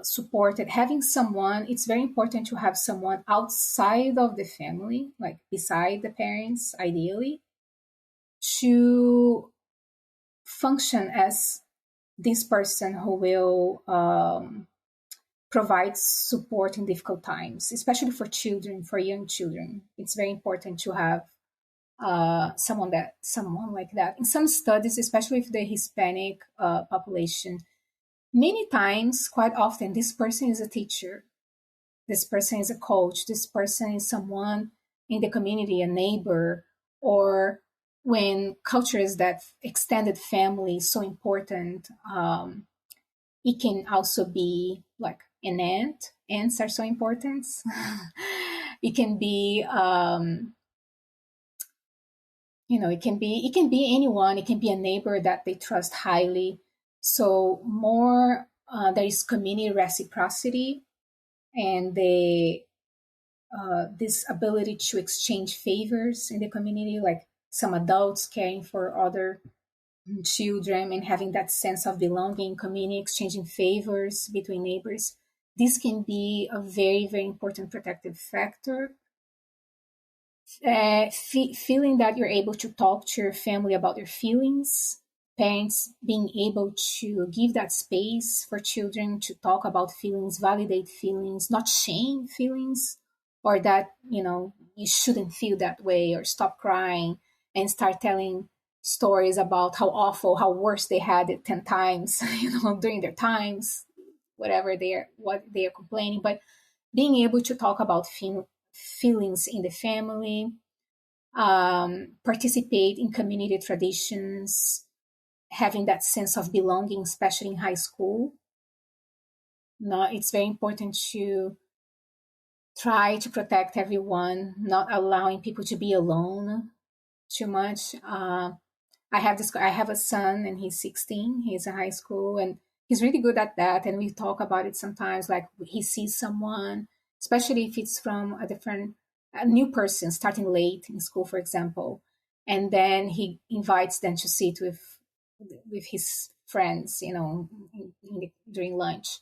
supported, having someone. It's very important to have someone outside of the family, like beside the parents, ideally, to function as this person who will provide support in difficult times, especially for children, for young children. It's very important to have someone like that. In some studies, especially with the Hispanic population, many times, quite often, this person is a teacher, this person is a coach, this person is someone in the community, a neighbor, or when cultures that extended family is so important, it can also be like an aunt. Aunts are so important. It can be, it can be anyone. It can be a neighbor that they trust highly. So more, there is community reciprocity, and this ability to exchange favors in the community, like some adults caring for other children and having that sense of belonging, community, exchanging favors between neighbors. This can be a very, very important protective factor. Feeling that you're able to talk to your family about your feelings, parents being able to give that space for children to talk about feelings, validate feelings, not shame feelings, or that, you shouldn't feel that way, or stop crying and start telling stories about how awful, how worse they had it 10 times, during their times, what they are complaining. But being able to talk about feelings in the family, participate in community traditions, having that sense of belonging, especially in high school. No, it's very important to try to protect everyone, not allowing people to be alone too much. I have a son, and he's 16. He's in high school, and he's really good at that. And we talk about it sometimes. Like, he sees someone, especially if it's from a new person starting late in school, for example, and then he invites them to sit with his friends, during lunch,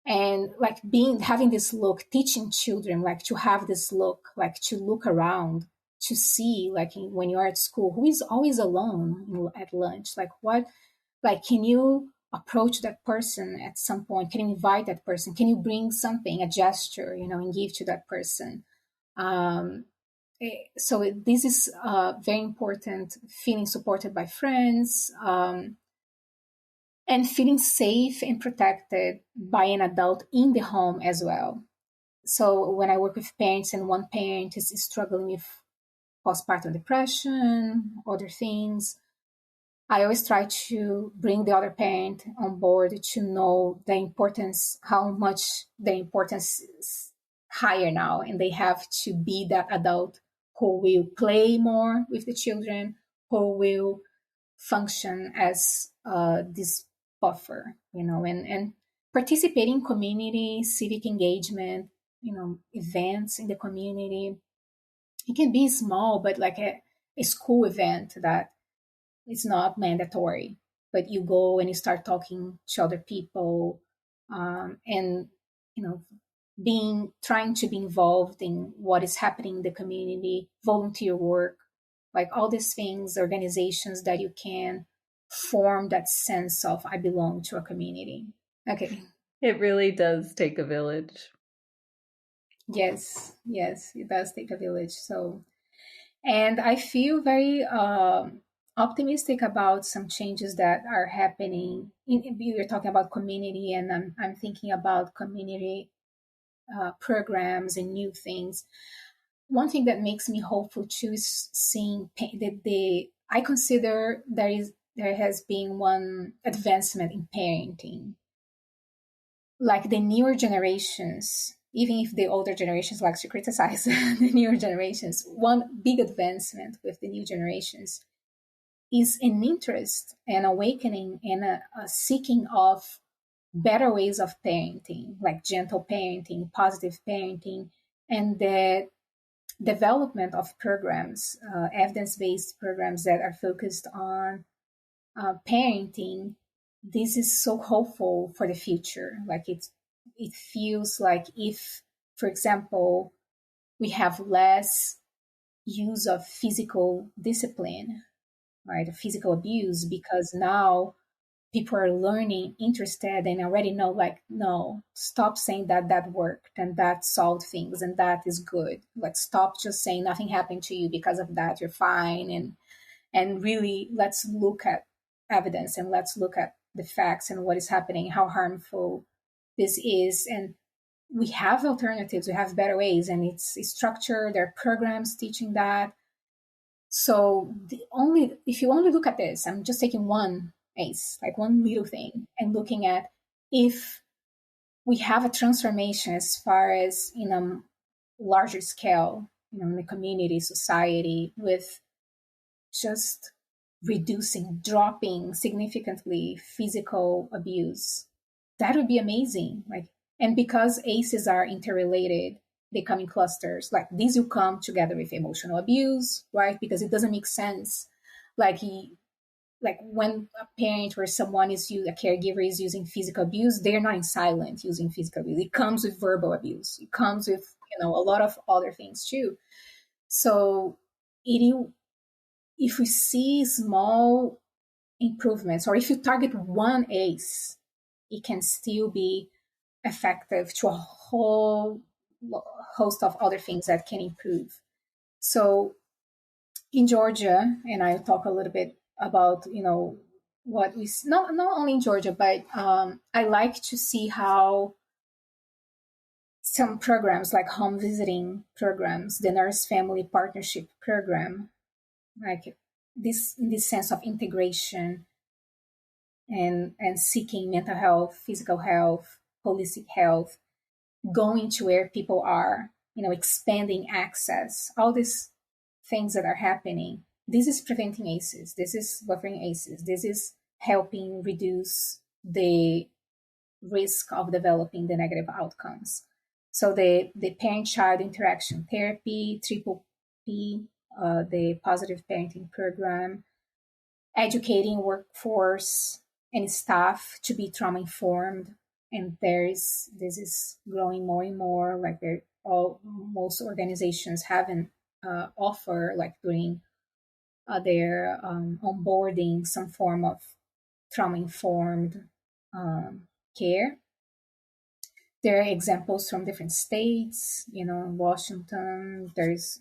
and like having this look, teaching children like to have this look, like to look around, to see, like, when you're at school, who is always alone at lunch, like what, like, can you approach that person at some point, can you invite that person, can you bring something, a gesture, and give to that person. So this is very important, feeling supported by friends, and feeling safe and protected by an adult in the home as well. So when I work with parents and one parent is struggling with postpartum depression, other things, I always try to bring the other parent on board to know the importance, how much the importance is higher now, and they have to be that adult who will play more with the children, who will function as this buffer, and participate in community, civic engagement, events in the community. It can be small, but like a school event that is not mandatory, but you go and you start talking to other people, and, trying to be involved in what is happening in the community, volunteer work, like all these things, organizations that you can form that sense of I belong to a community. Okay. It really does take a village. Yes, yes, it does take a village. So, and I feel very optimistic about some changes that are happening. You're talking about community, and I'm thinking about community programs and new things. One thing that makes me hopeful too is seeing that I consider there has been one advancement in parenting, like the newer generations, even if the older generations likes to criticize the newer generations, one big advancement with the new generations is an interest and awakening and a seeking of better ways of parenting, like gentle parenting, positive parenting, and the development of programs, evidence-based programs that are focused on parenting. This is so hopeful for the future. Like it feels like if, for example, we have less use of physical discipline, right, physical abuse, because now people are learning, interested, and already know, like, no, stop saying that that worked and that solved things and that is good. Like, stop just saying nothing happened to you because of that, you're fine. And really, let's look at evidence and let's look at the facts and what is happening, how harmful this is. And we have alternatives, we have better ways, and it's structured. There are programs teaching that. So the only if you only look at this, I'm just taking one ace, like one little thing, and looking at if we have a transformation as far as in a larger scale, in the community, society, with just reducing, dropping significantly physical abuse, that would be amazing. Like, and because ACEs are interrelated, they come in clusters. Like these will come together with emotional abuse, right? Because it doesn't make sense. Like like when a parent or someone is a caregiver is using physical abuse, they're not in silent using physical abuse. It comes with verbal abuse. It comes with a lot of other things too. So it if we see small improvements, or if you target one ACE, it can still be effective to a whole host of other things that can improve. So in Georgia, and I'll talk a little bit about, what we, not only in Georgia, but I like to see how some programs like home visiting programs, the nurse family partnership program, like this sense of integration and seeking mental health, physical health, holistic health, going to where people are, expanding access, all these things that are happening. This is preventing ACEs. This is buffering ACEs. This is helping reduce the risk of developing the negative outcomes. So the parent-child interaction therapy, triple P, the positive parenting program, educating workforce and staff to be trauma informed. And this is growing more and more. Like most organizations haven't offer, like during their onboarding, some form of trauma informed care. There are examples from different states. In Washington, there's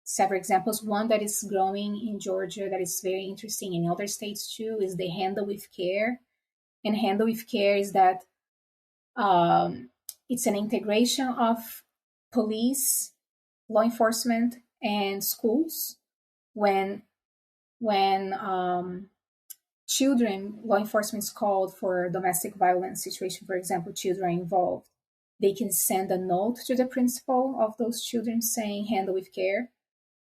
several examples. One that is growing in Georgia that is very interesting in other states too is the Handle with Care. And Handle with Care is that it's an integration of police, law enforcement, and schools. When children, law enforcement is called for domestic violence situation, for example, children are involved, they can send a note to the principal of those children saying handle with care,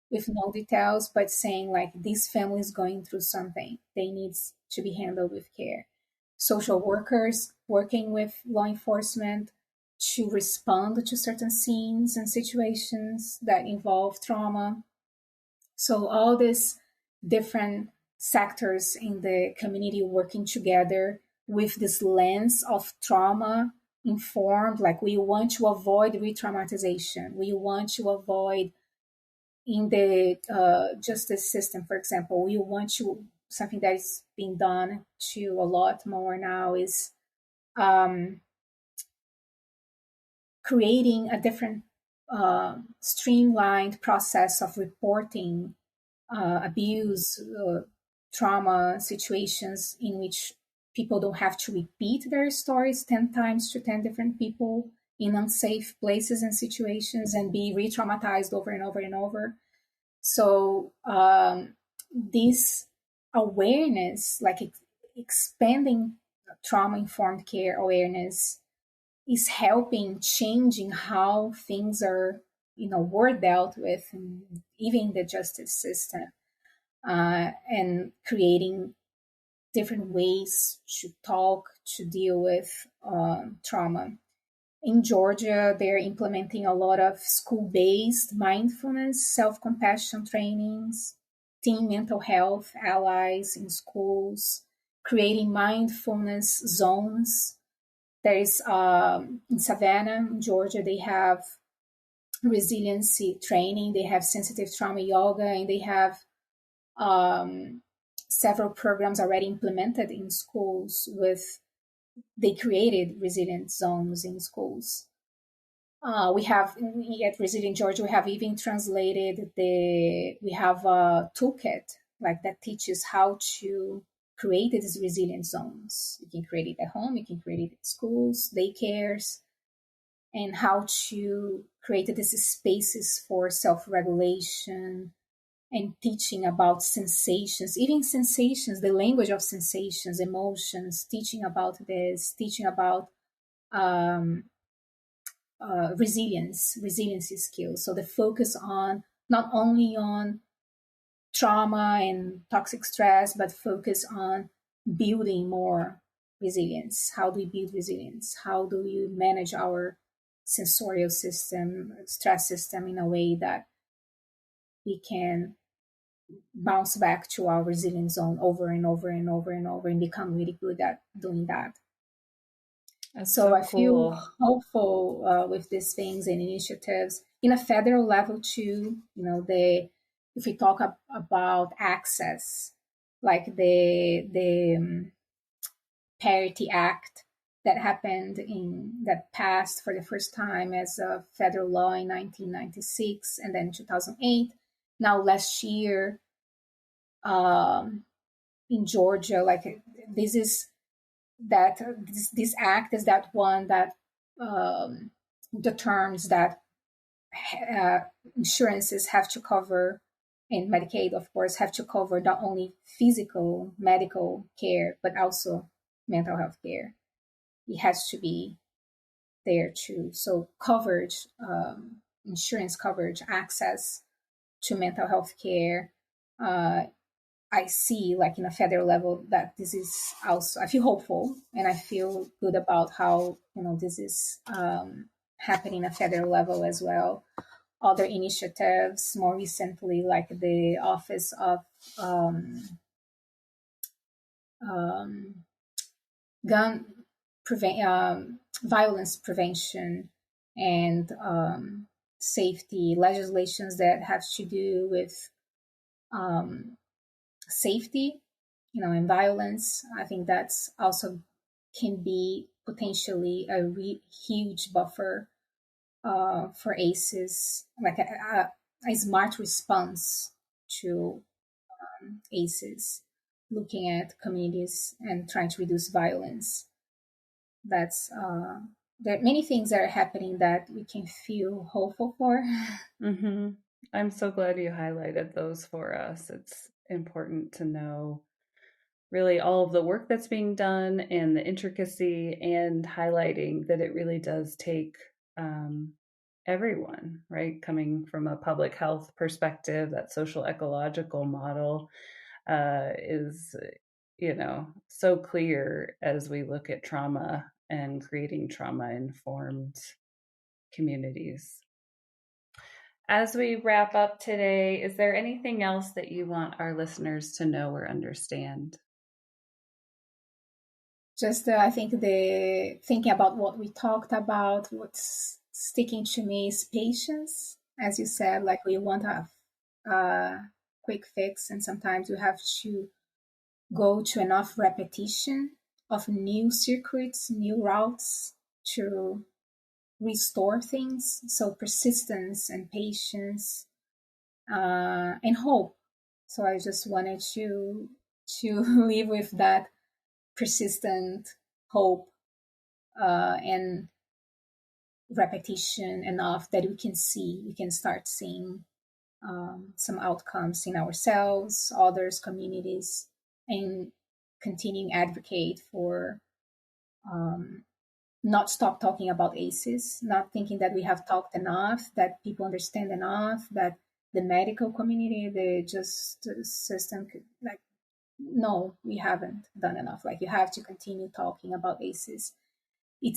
with no details, but saying like this family is going through something, they need to be handled with care. Social workers working with law enforcement to respond to certain scenes and situations that involve trauma. So all these different sectors in the community working together with this lens of trauma informed, like we want to avoid re-traumatization. We want to avoid in the justice system, for example, we want to, something that is being done to a lot more now is creating a different streamlined process of reporting abuse, trauma situations in which people don't have to repeat their stories 10 times to 10 different people in unsafe places and situations and be re-traumatized over and over and over. So this awareness, like expanding trauma-informed care awareness, is helping changing how things are, were dealt with, even the justice system, and creating different ways to talk, to deal with trauma. In Georgia, they're implementing a lot of school-based mindfulness, self-compassion trainings, teen mental health allies in schools, creating mindfulness zones. There is in Savannah, in Georgia, they have resiliency training, they have sensitive trauma yoga, and they have several programs already implemented in schools they created resilient zones in schools. We have at Resilient Georgia, we have even translated we have a toolkit like that teaches how to create these resilient zones. You can create it at home, you can create it at schools, daycares, and how to create these spaces for self-regulation and teaching about sensations, even sensations, the language of sensations, emotions, teaching about this, teaching about resiliency skills. So the focus on not only on trauma and toxic stress, but focus on building more resilience. How do we build resilience? How do we manage our sensorial system, stress system in a way that we can bounce back to our resilient zone over and over and over and over and become really good at doing that. That's so I cool. feel hopeful with these things and initiatives in a federal level too. If we talk about access, like the Parity Act that passed for the first time as a federal law in 1996 and then 2008. Now last year in Georgia, like this act is that one that determines that insurances have to cover, and Medicaid, of course, have to cover not only physical medical care, but also mental health care. It has to be there too. So coverage, insurance coverage, access to mental health care. I see, like in a federal level, that this is also, I feel hopeful and I feel good about how, this is happening at federal level as well. Other initiatives more recently, like the Office of Violence Prevention and safety legislations that have to do with safety, and violence. I think that's also can be potentially a huge buffer for ACEs, like a smart response to ACEs, looking at communities and trying to reduce violence. That's there are many things that are happening that we can feel hopeful for. Mm-hmm. I'm so glad you highlighted those for us. It's important to know really all of the work that's being done and the intricacy, and highlighting that it really does take everyone, right? Coming from a public health perspective, that social ecological model is, so clear as we look at trauma and creating trauma-informed communities. As we wrap up today, is there anything else that you want our listeners to know or understand? Just I think thinking about what we talked about, what's sticking to me is patience. As you said, like we want a quick fix, and sometimes you have to go to enough repetition of new circuits, new routes to restore things. So persistence and patience, and hope. So I just wanted to live with that persistent hope, and repetition enough that we can start seeing some outcomes in ourselves, others, communities, and continuing advocate for, not stop talking about ACEs, not thinking that we have talked enough, that people understand enough, that the medical community, the justice system could, like, no, we haven't done enough. Like, you have to continue talking about ACEs. It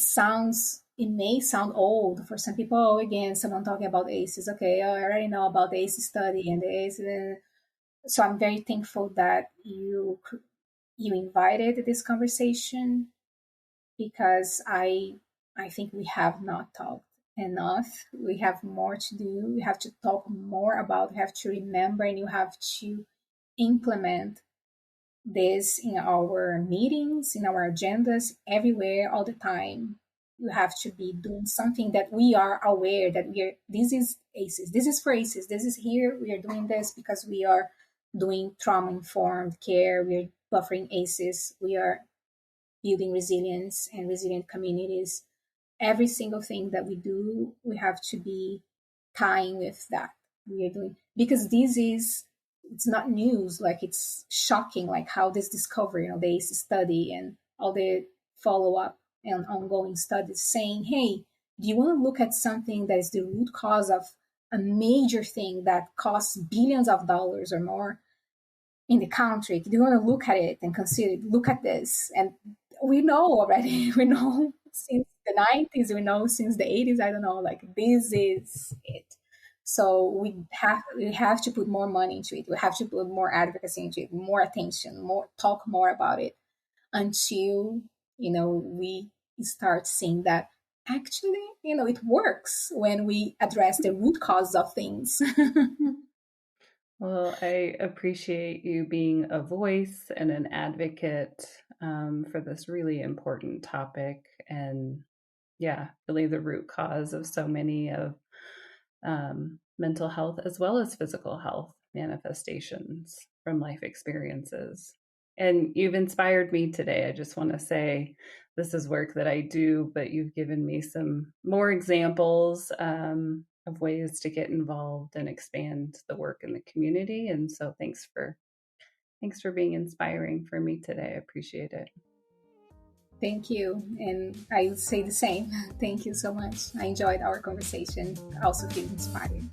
may sound old for some people. Oh, again, someone talking about ACEs. Okay, I already know about the ACEs study and the ACEs. So I'm very thankful that you invited this conversation, because I think we have not talked enough. We have more to do. We have to talk more about. We have to remember, and you have to implement this in our meetings, in our agendas, everywhere, all the time. You have to be doing something that we are aware that this is ACEs. This is for ACEs. This is here. We are doing this because we are doing trauma-informed care. We are buffering ACEs. We are building resilience and resilient communities. Every single thing that we do, we have to be tying with that. We are doing, because it's not news. Like, it's shocking, like how this discovery, the ACE study and all the follow-up and ongoing studies saying, hey, do you want to look at something that is the root cause of a major thing that costs billions of dollars or more in the country? Do you want to look at it and consider, look at this? And we know already, we know since the 90s, we know since the 80s, I don't know, like, this is it. So we have to put more money into it. We have to put more advocacy into it, more attention, talk more about it, until, we start seeing that actually, it works when we address the root cause of things. Well, I appreciate you being a voice and an advocate for this really important topic, and really the root cause of so many of mental health as well as physical health manifestations from life experiences. And you've inspired me today. I just want to say this is work that I do, but you've given me some more examples of ways to get involved and expand the work in the community. And so thanks for being inspiring for me today. I appreciate it. Thank you. And I would say the same. Thank you so much. I enjoyed our conversation. I also feel inspired.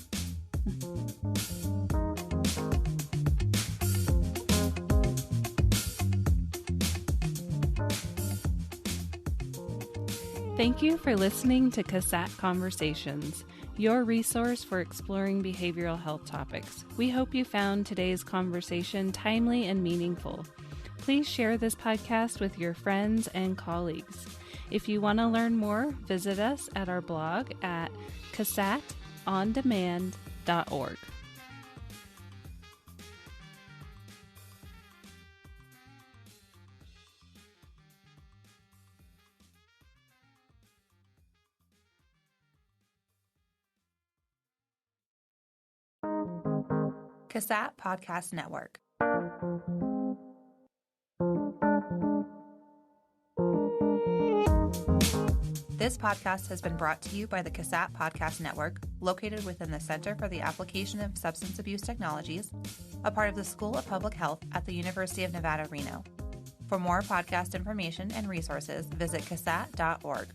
Thank you for listening to CASAT Conversations, your resource for exploring behavioral health topics. We hope you found today's conversation timely and meaningful. Please share this podcast with your friends and colleagues. If you want to learn more, visit us at our blog at casatondemand.org. CASAT Podcast Network. This podcast has been brought to you by the CASAT Podcast Network, located within the Center for the Application of Substance Abuse Technologies, a part of the School of Public Health at the University of Nevada, Reno. For more podcast information and resources, visit casat.org.